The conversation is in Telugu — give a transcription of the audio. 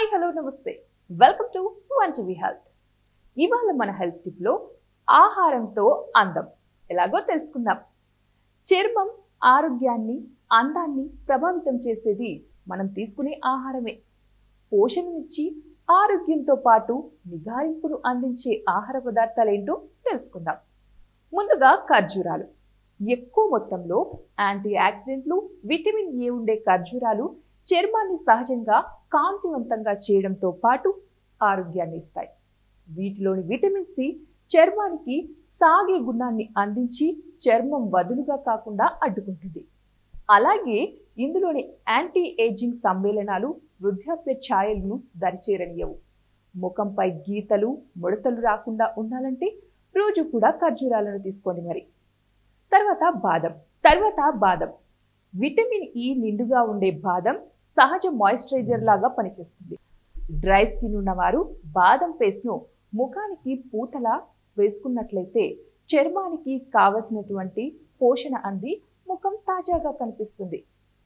హాయ్ హలో నమస్తే welcome to one TV health. ఇవాళ మన హెల్త్ టిప్ లో ఆహారంతో అందం ఎలాగో తెలుసుకుందాం. చర్మం ఆరోగ్యాన్ని అందాన్ని ప్రభావితం చేసేది మనం తీసుకునే ఆహారమే. పోషణనిచ్చి ఆరోగ్యంతో పాటు నిగారింపును అందించే ఆహార పదార్థాలు ఏంటో తెలుసుకుందాం. ముందుగా ఖర్జూరాలు. ఎక్కువ మొత్తంలో యాంటీ ఆక్సిడెంట్లు విటమిన్ ఏ ఉండే ఖర్జూరాలు చర్మాన్ని సహజంగా కాంతివంతంగా చేయడంతో పాటు ఆరోగ్యాన్ని ఇస్తాయి. వీటిలోని విటమిన్ సి చర్మానికి సాగే గుణాన్ని అందించి చర్మం వదులుగా కాకుండా అడ్డుకుంటుంది. అలాగే ఇందులోని యాంటీ ఏజింగ్ సమ్మేళనాలు వృద్ధాప్య ఛాయలను దరిచేరనియవు. ముఖంపై గీతలు ముడతలు రాకుండా ఉండాలంటే రోజు కూడా ఖర్జూరాలను తీసుకోండి. మరి తర్వాత బాదం. విటమిన్ ఈ నిండుగా ఉండే బాదం సహజ మాయిశ్చరైజర్ లాగా పనిచేస్తుంది. డ్రై స్కిన్ ఉన్నవారు బాదం పేస్ట్ ను ముఖానికి పూతలా వేసుకున్నట్లయితే చర్మానికి కావలసినటువంటి పోషణ అంది ముఖం తాజాగా కనిపిస్తుంది.